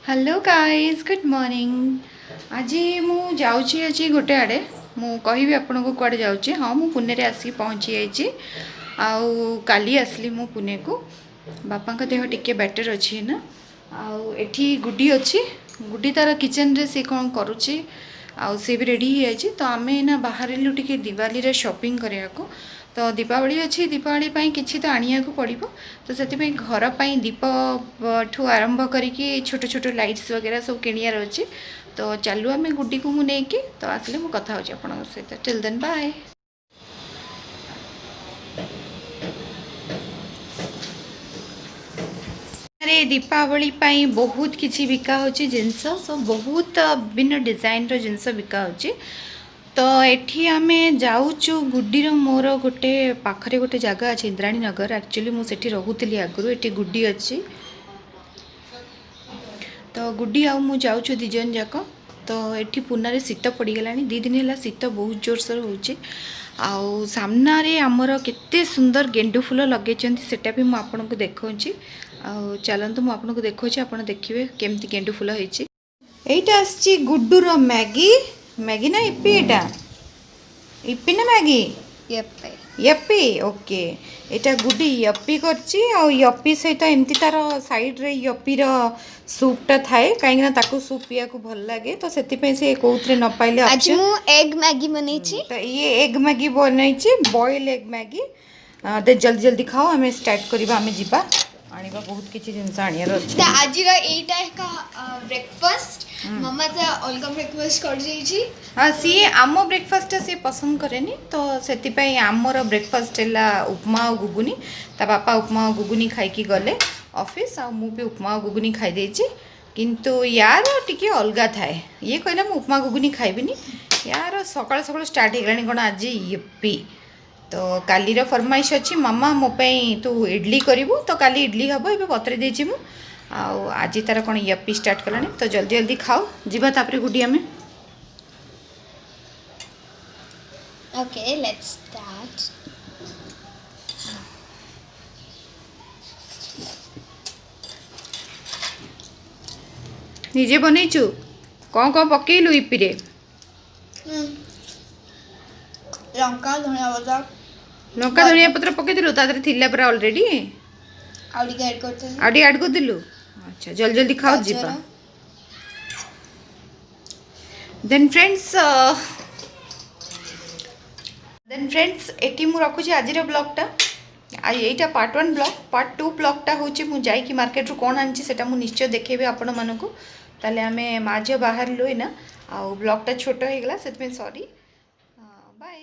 Hello guys good morning. आज मु जाऊँगी आज गोटे आड़े मु कहि आपन को कुआडे जाऊँगी। हाँ मु पुणे रे आसी पहुँची जाइए। आउ काली आसली मु पुणे को बापा का देह टिके बेटर अच्छी ना। आउ एठी गुड्डी अच्छी गुड्डी तार किचन रे से कौन करुच्ची आउ से भी रेडी हो जाए। तो आम ना बाहर टे दिवाली रे शॉपिंग करने को। तो दीपावली अच्छी दीपावली पाई किसी तो आनिया को पड़ो। तो से घर पर दीप ठू आरंभ करी छोट छोट लाइट्स वगैरह सब किणियार अच्छे। तो चलू आम गुड्डी को मुझे तो आसले मुझे कथा हो सहित। Till then bye. अरे दीपावली पाई बहुत किसी बिका हो जिनस सब बहुत विभिन्न डिजाइन रो जिनस बिका हो। तो एठी आमे जाऊचु गुड्डीर मोर गोटे पाखरे गोटे जगह अच्छे इंद्राणी नगर। एक्चुअली मुझे रोली आगु ये गुड्डी अच्छी। तो गुड्डी आउ मु जाऊचु दिजन जाक। तो एठी पुनारे शीत पड़गला 2 दिन है शीत बहुत जोरसोर होची। आउ सामने आमर केते सुंदर गेंडु फूल लगे सेटा भी मुझे आपको देखी। आउ चलतु मुझे आपको देखा आप देखिए केमती गेंडु फूल होती। यहीटा आसी गुड्डूर मैगी मैगी ना इप्पी एटा इप्पी ना मैगी यप्पी ओके। एटा गुड्डी यप्पी करची आ यप्पी सहित एमती तार साइड रे यप्पी रो सूपटा थाए कहीं ताकू सूप पिया को भल लगे। तो सेति से कोउथरे न पाइले आज मु एग मैगी बनैछि। तो ये एग मैगी बनैछि बॉयल एग मैगी। दे जल्दी जल्दी खाओ हमें स्टार्ट करबा हमें जिबा आनिबा बहुत किछि जिंस आनियार अछि। त आज रा एटा का ब्रेकफास्ट मम्मा त अलगा ब्रेकफास्ट कर जाइछि। हां सी आमो ब्रेकफास्ट से पसंद करेनी। तो सेति पई आमर ब्रेकफास्ट हैला उपमा और गुगुनी। ता पापा उपमा और गुगुनी खाई की गले ऑफिस आ मु भी उपमा और गुगुनी खाई देछि। किंतु यार टिके अलगा थाए ये कहला मु उपमा गुगुनी खाइबिनी यार सकाळ सकाळ स्टार्ट हेगलानी कोन आज यप्पी। तो काली फरमाइश अच्छी मामा मो तू इडली करू। तो काली इडली हम ए पतरे देछि मु आज तार कौन यप्पी स्टार्ट कलानी। तो जल्दी जल्दी खाओ जीवा तापरे गुडी हमें। Okay let's start. निजे बनैचु कौन पकेलु इप्पी रे लंका धनिया पत्ता लंका धनिया पत्र पकेदिलु तादरे थिला पर ऑलरेडी आउडी ऐड करते आडी ऐड कर दिलु। अच्छा जल्दी जल्दी खाओ जीवा। देन फ्रेंड्स एटी मु रखुची आजिर ब्लॉगटा यहीटा पार्ट 1 ब्लॉग। पार्ट 2 ब्लॉगटा होची मु जाई कि मार्केट रो कोन आनची सेटा मु निश्चय देखेबे आपण मानको। ताले हमें माझे बाहर लोई ना आ ब्लॉगटा छोटो हे गला सेतमे सॉरी बाय।